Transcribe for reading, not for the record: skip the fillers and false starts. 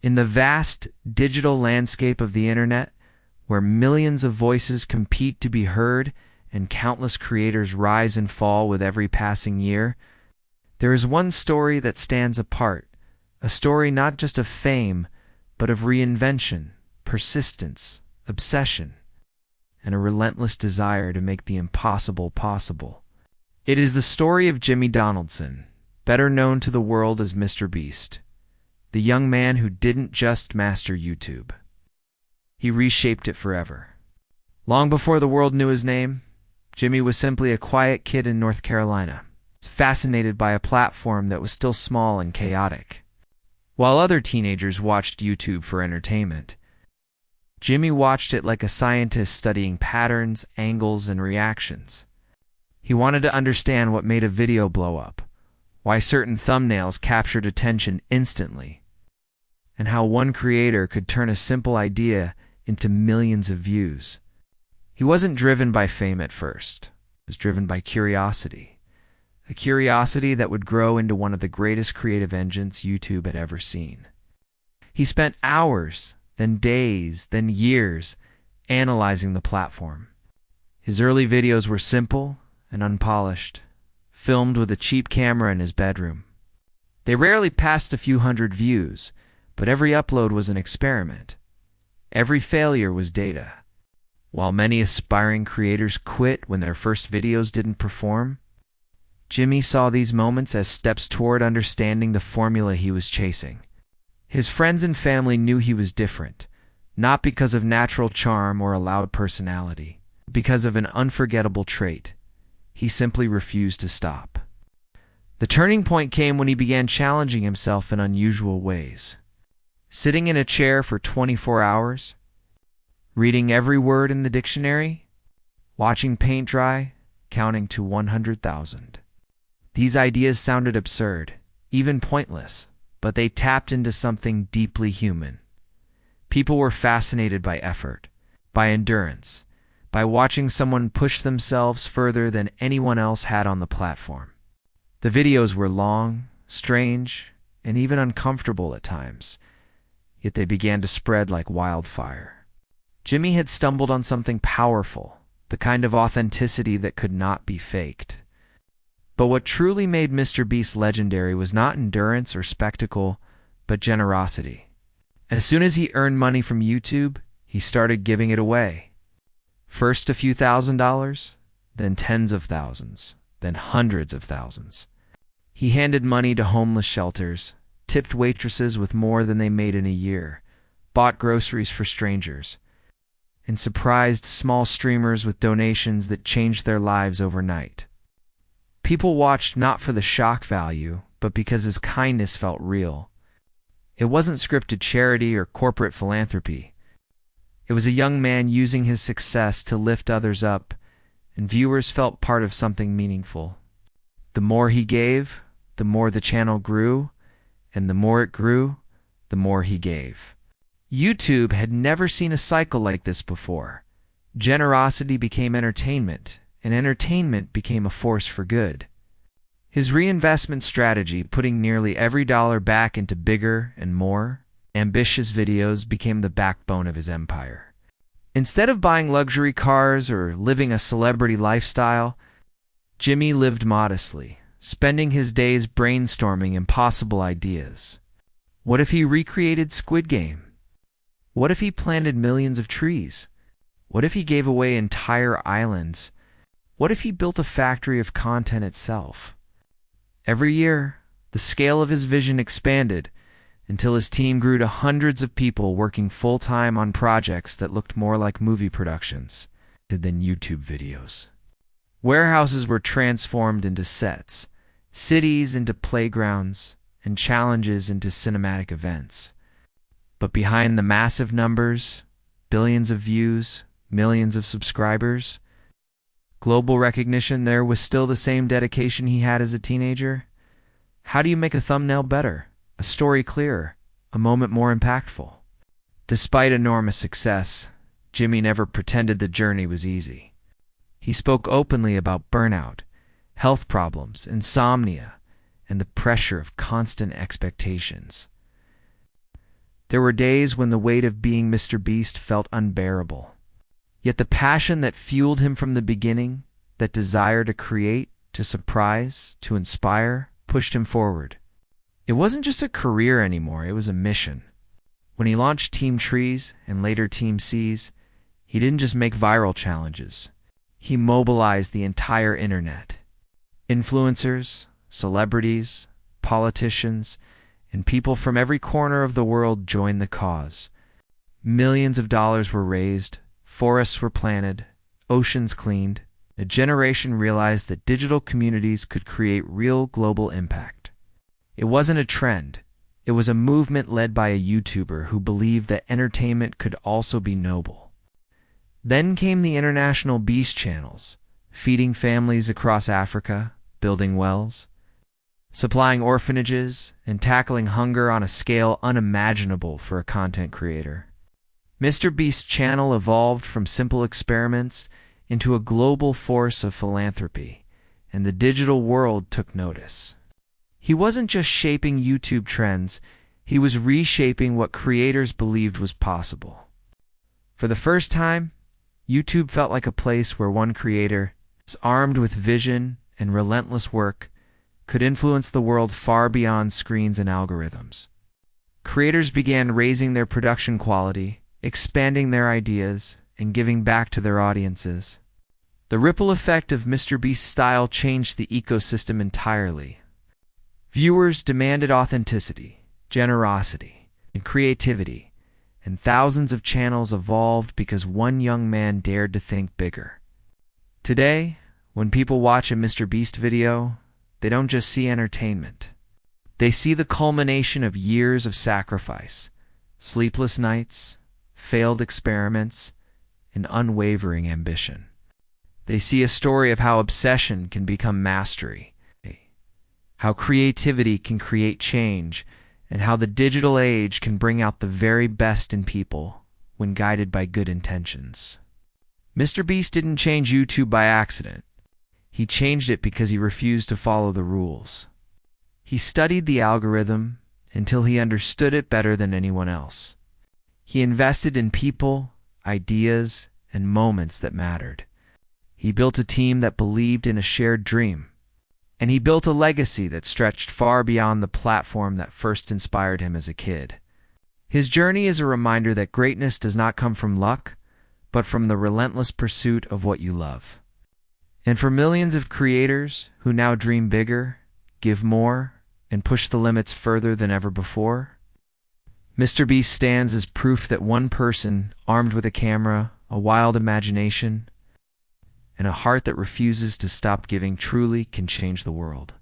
In the vast digital landscape of the internet, where millions of voices compete to be heard and countless creators rise and fall with every passing year, there is one story that stands apart, a story not just of fame, but of reinvention, persistence, obsession, and a relentless desire to make the impossible possible. It is the story of Jimmy Donaldson, better known to the world as MrBeast, the young man who didn't just master YouTube. He reshaped it forever. Long before the world knew his name, Jimmy was simply a quiet kid in North Carolina, fascinated by a platform that was still small and chaotic. While other teenagers watched YouTube for entertainment, Jimmy watched it like a scientist studying patterns, angles, and reactions. He wanted to understand what made a video blow up, why certain thumbnails captured attention instantly, and how one creator could turn a simple idea into millions of views. He wasn't driven by fame at first. He was driven by curiosity, a curiosity that would grow into one of the greatest creative engines YouTube had ever seen. He spent hours, then days, then years analyzing the platform. His early videos were simple and unpolished, filmed with a cheap camera in his bedroom. They rarely passed a few hundred views, but every upload was an experiment. Every failure was data. While many aspiring creators quit when their first videos didn't perform, Jimmy saw these moments as steps toward understanding the formula he was chasing. His friends and family knew he was different, not because of natural charm or a loud personality, but because of an unforgettable trait. He simply refused to stop. The turning point came when he began challenging himself in unusual ways. Sitting in a chair for 24 hours, reading every word in the dictionary, watching paint dry, counting to 100,000. These ideas sounded absurd, even pointless, but they tapped into something deeply human. People were fascinated by effort, by endurance, by watching someone push themselves further than anyone else had on the platform. The videos were long, strange, and even uncomfortable at times, yet they began to spread like wildfire. Jimmy had stumbled on something powerful, the kind of authenticity that could not be faked. But what truly made MrBeast legendary was not endurance or spectacle, but generosity. As soon as he earned money from YouTube, he started giving it away. First a few $1,000s, then tens of thousands, then hundreds of thousands. He handed money to homeless shelters, tipped waitresses with more than they made in a year, bought groceries for strangers, and surprised small streamers with donations that changed their lives overnight. People watched not for the shock value, but because his kindness felt real. It wasn't scripted charity or corporate philanthropy. It was a young man using his success to lift others up, and viewers felt part of something meaningful. The more he gave, the more the channel grew, and the more it grew, the more he gave. YouTube had never seen a cycle like this before. Generosity became entertainment, and entertainment became a force for good. His reinvestment strategy, putting nearly every dollar back into bigger and more ambitious videos, became the backbone of his empire. Instead of buying luxury cars or living a celebrity lifestyle, Jimmy lived modestly, spending his days brainstorming impossible ideas. What if he recreated Squid Game? What if he planted millions of trees? What if he gave away entire islands? What if he built a factory of content itself? Every year, the scale of his vision expanded until his team grew to hundreds of people working full-time on projects that looked more like movie productions than YouTube videos. Warehouses were transformed into sets, cities into playgrounds, and challenges into cinematic events. But behind the massive numbers, billions of views, millions of subscribers, global recognition, there was still the same dedication he had as a teenager. How do you make a thumbnail better, a story clearer, a moment more impactful? Despite enormous success, Jimmy never pretended the journey was easy. He spoke openly about burnout, health problems, insomnia, and the pressure of constant expectations. There were days when the weight of being MrBeast felt unbearable. Yet the passion that fueled him from the beginning, that desire to create, to surprise, to inspire, pushed him forward. It wasn't just a career anymore, it was a mission. When he launched Team Trees and later Team Seas, he didn't just make viral challenges. He mobilized the entire internet. Influencers, celebrities, politicians, and people from every corner of the world joined the cause. Millions of dollars were raised, forests were planted, oceans cleaned. A generation realized that digital communities could create real global impact. It wasn't a trend. It was a movement led by a YouTuber who believed that entertainment could also be noble. Then came the international Beast channels, feeding families across Africa, building wells, supplying orphanages, and tackling hunger on a scale unimaginable for a content creator. MrBeast's channel evolved from simple experiments into a global force of philanthropy, and the digital world took notice. He wasn't just shaping YouTube trends, he was reshaping what creators believed was possible. For the first time, YouTube felt like a place where one creator, armed with vision and relentless work, could influence the world far beyond screens and algorithms. Creators began raising their production quality, expanding their ideas, and giving back to their audiences. The ripple effect of MrBeast's style changed the ecosystem entirely. Viewers demanded authenticity, generosity, and creativity, and thousands of channels evolved because one young man dared to think bigger. Today, when people watch a MrBeast video, they don't just see entertainment. They see the culmination of years of sacrifice, sleepless nights, failed experiments, and unwavering ambition. They see a story of how obsession can become mastery, how creativity can create change, and how the digital age can bring out the very best in people when guided by good intentions. MrBeast didn't change YouTube by accident. He changed it because he refused to follow the rules. He studied the algorithm until he understood it better than anyone else. He invested in people, ideas, and moments that mattered. He built a team that believed in a shared dream. And he built a legacy that stretched far beyond the platform that first inspired him as a kid. His journey is a reminder that greatness does not come from luck, but from the relentless pursuit of what you love. And for millions of creators who now dream bigger, give more, and push the limits further than ever before, MrBeast stands as proof that one person, armed with a camera, a wild imagination, and a heart that refuses to stop giving, truly can change the world.